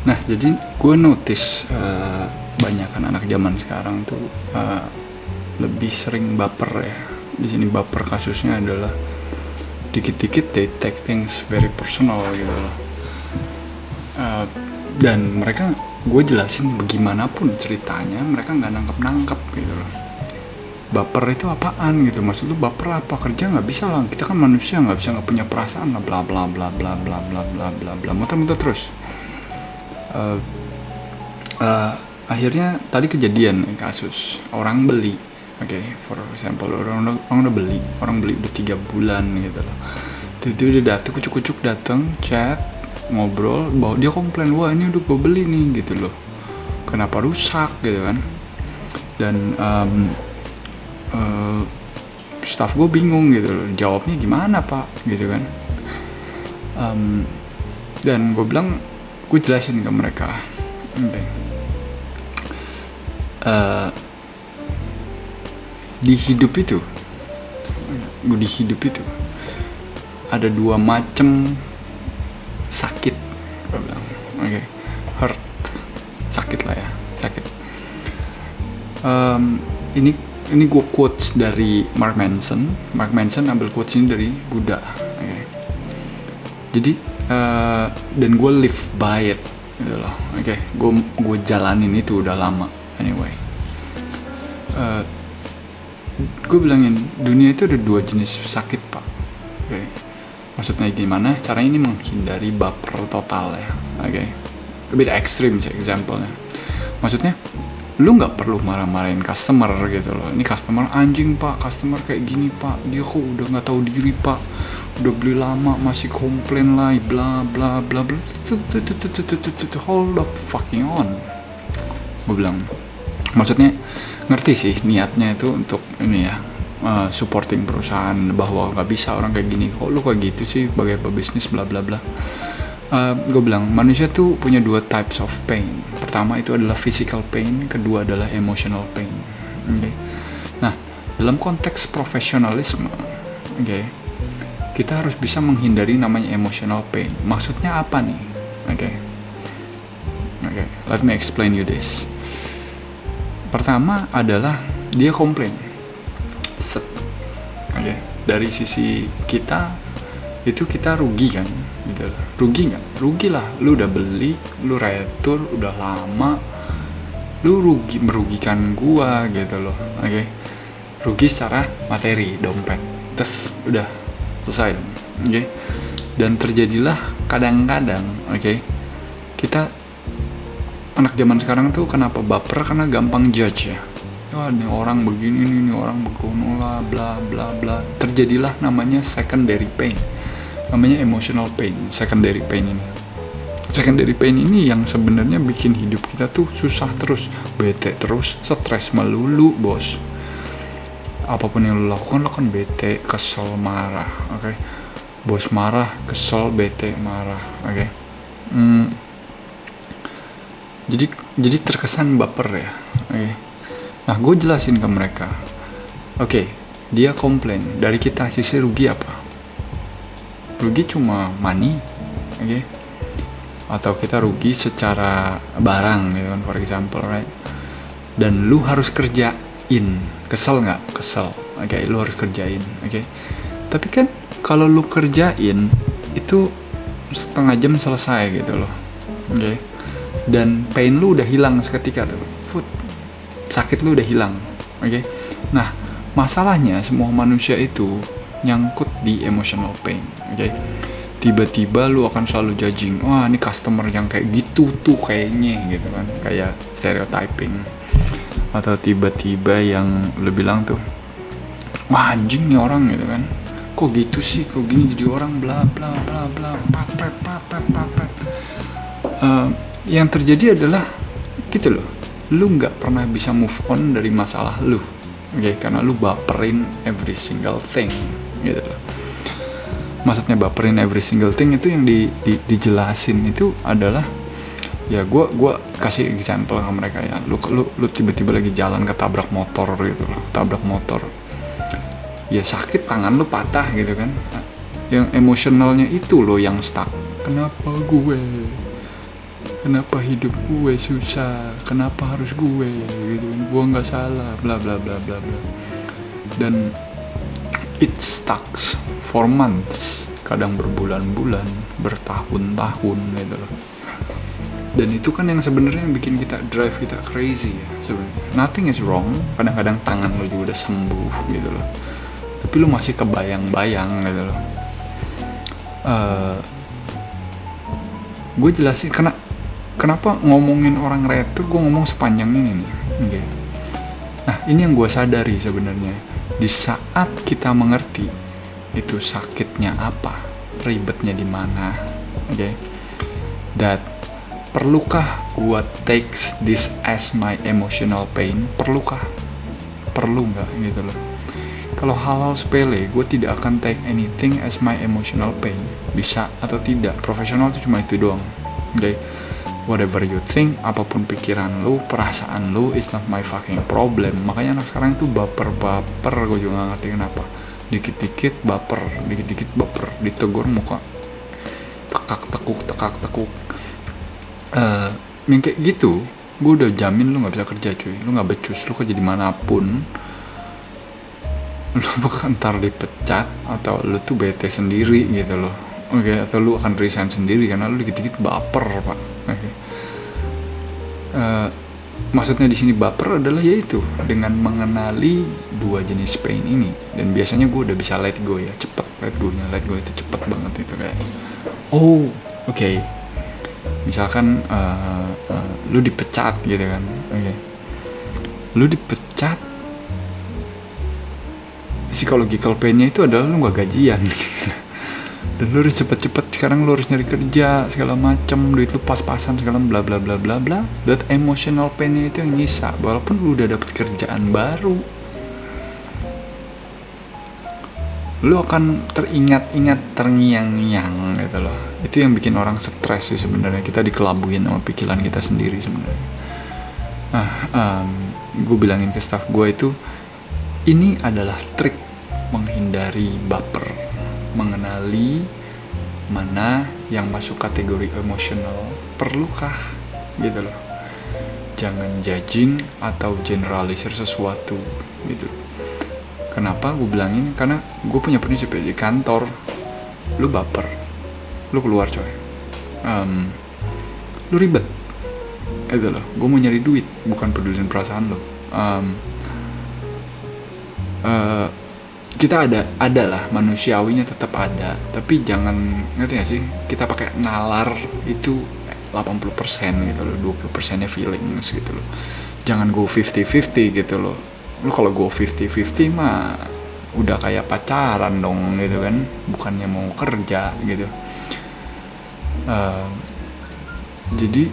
Nah, jadi gue notice banyak anak zaman sekarang tuh lebih sering baper ya. Di sini baper kasusnya adalah dikit-dikit they take things very personal gitu loh. Dan mereka, gue jelasin bagaimanapun ceritanya, mereka nggak nangkep gitu loh. Baper itu apaan gitu, maksud lu baper apa? Kerja nggak bisa lah, kita kan manusia, nggak bisa nggak punya perasaan lah, bla bla bla bla bla bla bla bla bla, muter-muter terus. Akhirnya tadi kejadian kasus orang beli, oke, for example orang udah beli, udah 3 bulan gitu loh. Tiba-tiba dia datang, kucuk-kucuk datang, chat, ngobrol, bahwa dia komplain, wah ini udah gue beli nih gitu loh, kenapa rusak gitu kan. Dan staff gue bingung gitu loh, jawabnya gimana pak gitu kan. Dan gue bilang, gue jelasin ke mereka, di hidup itu ada 2 macam sakit, gue bilang, hurt, sakit lah ya, sakit. Ini gue quotes dari Mark Manson ambil quotes ini dari Buddha, jadi dan gue live by it gitu loh, gue jalanin itu udah lama. Anyway, gue bilangin dunia itu ada 2 jenis sakit pak. Maksudnya gimana caranya ini menghindari baper total ya. A bit ekstrim sih example-nya. Maksudnya lu nggak perlu marah-marahin customer gitu loh. Ini customer anjing pak, customer kayak gini pak, dia kok udah nggak tahu diri pak, udah beli lama masih komplain lah, bla bla bla bla. Hold up fucking on, gue bilang. Maksudnya ngerti sih niatnya itu untuk ini ya, supporting perusahaan bahwa nggak bisa orang kayak gini, kok lu kayak gitu sih sebagai pebisnis bla bla bla. Gue bilang manusia tuh punya 2 types of pain. Pertama itu adalah physical pain, kedua adalah emotional pain. Nah, dalam konteks profesionalisme, kita harus bisa menghindari namanya emotional pain. Maksudnya apa nih? Let me explain you this. Pertama adalah dia komplain. Dari sisi kita itu kita rugi kan gitu. Rugi nggak? Rugi lah, lu udah beli, lu retur udah lama, lu merugikan gua gitu loh. Rugi secara materi, dompet, terus udah selesai. Dan terjadilah kadang-kadang kita anak zaman sekarang tuh kenapa baper, karena gampang judge ya. Wah, ini orang begini, ini orang begono lah, bla bla bla. Terjadilah namanya secondary pain, namanya emotional pain. Secondary pain ini yang sebenarnya bikin hidup kita tuh susah terus, bete terus, stres melulu bos. Apapun yang lu lakukan, lo kan bete, kesel, marah. Bos marah, kesel, bete, marah. Jadi terkesan baper ya. Nah, gue jelasin ke mereka. Dia komplain, dari kita sisi rugi apa? Rugi cuma money, atau kita rugi secara barang gitu kan, for example, right? Dan lu harus kerjain. Kesel nggak? Kesel. Lu harus kerjain. Tapi kan kalau lu kerjain itu setengah jam selesai gitu loh. Dan pain lu udah hilang seketika tuh. Sakit lu udah hilang. Nah, masalahnya semua manusia itu nyangkut di emotional pain. Tiba-tiba lu akan selalu judging, wah ini customer yang kayak gitu tuh kayaknya gitu kan, kayak stereotyping. Atau tiba-tiba yang lu bilang tuh, wah anjing nih orang gitu kan, kok gitu sih, kok gini jadi orang, bla bla bla bla, papret. Yang terjadi adalah gitu loh, lu nggak pernah bisa move on dari masalah lu, karena lu baperin every single thing gitu loh. Maksudnya baperin every single thing itu yang dijelasin itu adalah, ya gue kasih example ke mereka ya, lu tiba-tiba lagi jalan ketabrak motor gitu loh, ya sakit, tangan lu patah gitu kan. Yang emosionalnya itu loh yang stuck. Kenapa gue kenapa hidup gue susah, kenapa harus gue gitu, gue nggak salah, bla bla bla bla bla. Dan it stucks for months, kadang berbulan-bulan, bertahun-tahun gitu loh. Dan itu kan yang sebenarnya yang bikin kita drive kita crazy ya sebenarnya. Nothing is wrong, kadang-kadang tangan lo juga udah sembuh gitu loh, tapi lo masih kebayang-bayang gitu loh. Gue jelasin kenapa ngomongin orang retro gue ngomong sepanjang ini nih. Okay. Nah ini yang gue sadari sebenarnya, di saat kita mengerti itu sakitnya apa, ribetnya di mana, okay, that perlukah gue takes this as my emotional pain, perlu nggak gitu loh. Kalau hal-hal sepele, gue tidak akan take anything as my emotional pain. Bisa atau tidak, profesional itu cuma itu doang. Okay? Whatever you think, apapun pikiran lu, perasaan lu, it's not my fucking problem. Makanya anak sekarang itu baper-baper, gue juga gak ngerti kenapa. Dikit-dikit baper, ditegur muka tekak-tekuk. Yang kayak gitu, gue udah jamin lu gak bisa kerja cuy. Lu gak becus, lu kerja dimanapun, lu bakal ntar dipecat atau lu tuh bete sendiri gitu loh. Oke, atau lu akan resign sendiri karena lu dikit-dikit baper, Pak. Oke. Maksudnya di sini baper adalah yaitu dengan mengenali dua jenis pain ini. Dan biasanya gue udah bisa let go ya, cepet let go itu cepet banget itu kayak. Oh, oke. Misalkan lu dipecat gitu kan. Oke. Lu dipecat, psychological pain-nya itu adalah lu gak gajian gitu. Dan lu harus cepet-cepet, sekarang lu harus nyari kerja segala macem, duit lu pas-pasan segala bla bla bla bla bla. That emotional pain-nya itu yang nyisa, walaupun lu udah dapet kerjaan baru, lu akan teringat-ingat, terngiang-ngiang gitu loh. Itu yang bikin orang stres sih sebenarnya, kita dikelabuin sama pikiran kita sendiri sebenarnya. Gue bilangin ke staff gue itu, ini adalah trik menghindari baper, mengenali mana yang masuk kategori emosional, perlukah gitu loh. Jangan judging atau generalisir sesuatu gitu. Kenapa gue bilang ini? Karena gue punya prinsip di kantor, lu baper, lu keluar coy, lu ribet gitu loh. Gue mau nyari duit, bukan pedulin perasaan lo. Kita ada lah, manusiawinya tetap ada, tapi jangan, ngerti gak sih, kita pakai nalar itu 80% gitu loh, 20% nya feelings gitu loh. Jangan go 50-50 gitu loh. Lu kalau go 50-50 mah udah kayak pacaran dong gitu kan, bukannya mau kerja gitu. Jadi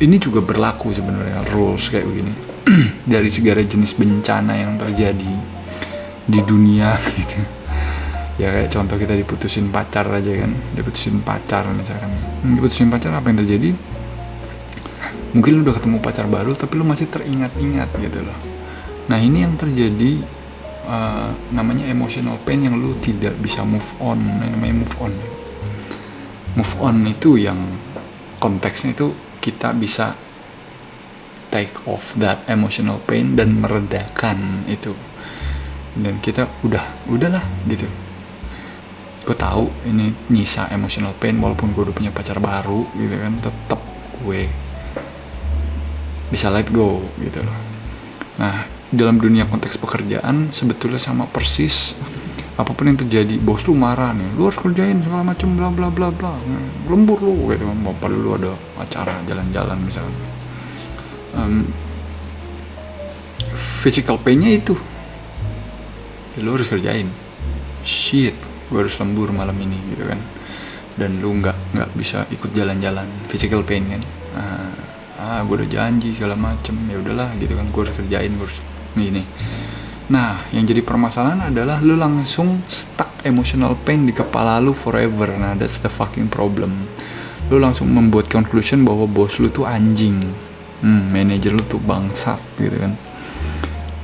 ini juga berlaku sebenarnya rules kayak begini dari segala jenis bencana yang terjadi di dunia gitu. Ya kayak contoh kita diputusin pacar aja kan, diputusin pacar apa yang terjadi? Mungkin lu udah ketemu pacar baru tapi lu masih teringat-ingat gitu loh. Nah ini yang terjadi, namanya emotional pain yang lu tidak bisa move on. Namanya move on itu yang konteksnya itu kita bisa take off that emotional pain dan meredakan itu. Dan kita udahlah gitu. Gue tahu ini nyisa emotional pain walaupun gue udah punya pacar baru gitu kan, tetap gue bisa let go gitu loh. Nah dalam dunia konteks pekerjaan sebetulnya sama persis. Apapun yang terjadi, bos lu marah nih, lu harus kerjain segala macam bla bla bla bla, lembur lu gitu kan, padahal lu ada acara jalan-jalan misalnya. Physical pain-nya itu lu harus kerjain, shit gue harus lembur malam ini gitu kan, dan lu nggak bisa ikut jalan-jalan, physical pain kan. Gue udah janji segala macem, ya udahlah gitu kan, gue harus kerjain, gue harus gini. Nah yang jadi permasalahan adalah lu langsung stuck emotional pain di kepala lu forever. Nah that's the fucking problem. Lu langsung membuat conclusion bahwa bos lu tuh anjing, manajer lu tuh bangsat gitu kan,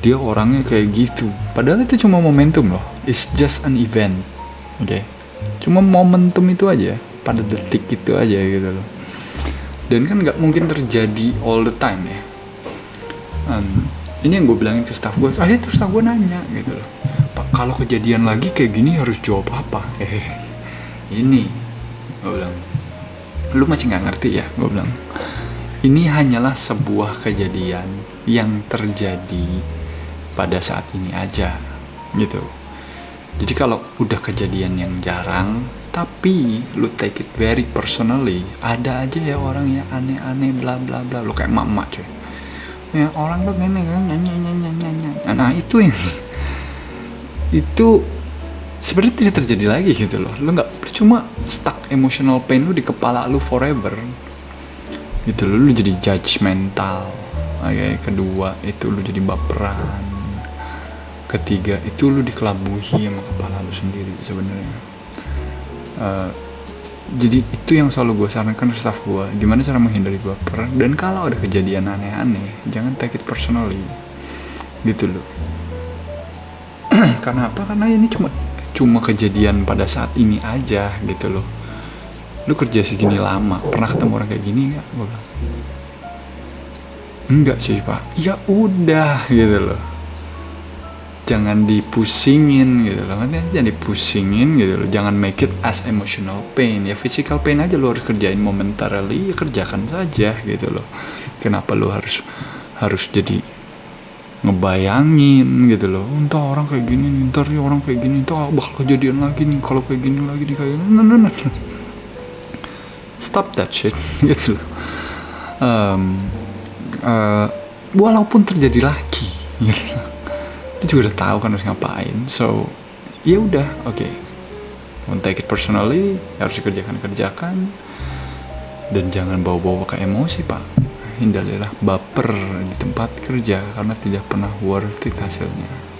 dia orangnya kayak gitu. Padahal itu cuma momentum loh. It's just an event. Oke. Cuma momentum itu aja. Pada detik itu aja gitu loh. dan kan nggak mungkin terjadi all the time ya. Ini yang gue bilangin ke staff gue. Akhirnya terus staff gue nanya gitu loh, Pak, kalau kejadian lagi kayak gini harus jawab apa? Ini gue bilang, lu masih nggak ngerti ya? Gue bilang, ini hanyalah sebuah kejadian yang terjadi pada saat ini aja gitu. Jadi kalau udah kejadian yang jarang tapi lu take it very personally, ada aja ya orang yang aneh-aneh bla bla bla. Lu kayak emak-emak cuy, ya orang tuh gini kan nyanyi. Nah itu yang itu sebenarnya tidak terjadi lagi gitu loh. Lu nggak cuma stuck emotional pain lu di kepala lu forever gitu loh. Lu jadi judgmental. Oke, kedua itu lu jadi baperan. Ketiga itu lu dikelabuhi sama kepala lu sendiri sebenarnya. Jadi itu yang selalu gue sarankan ke staff gue, gimana cara menghindari baper. Dan kalau ada kejadian aneh-aneh, jangan take it personally gitu loh. Karena apa? Karena ini cuma kejadian pada saat ini aja gitu loh. Lu kerja segini lama, pernah ketemu orang kayak gini gak? Gue bilang, enggak sih pak. Ya udah gitu loh, jangan dipusingin gitu loh. Jangan dipusingin gitu loh. Jangan make it as emotional pain. Ya physical pain aja lo harus kerjain momentarily, ya kerjakan saja gitu loh. Kenapa lo harus jadi ngebayangin gitu loh, entah orang kayak gini, ntar orang kayak gini, entah bakal kejadian lagi nih kalau kayak gini lagi nih kayak gini. No. Stop that shit gitu loh. Walaupun terjadi lagi gitu loh, lu juga udah tahu kan harus ngapain. So ya udah, oke. Don't take it personally, harus dikerjakan dan jangan bawa-bawa ke emosi pak. Hindarilah baper di tempat kerja karena tidak pernah worth it hasilnya.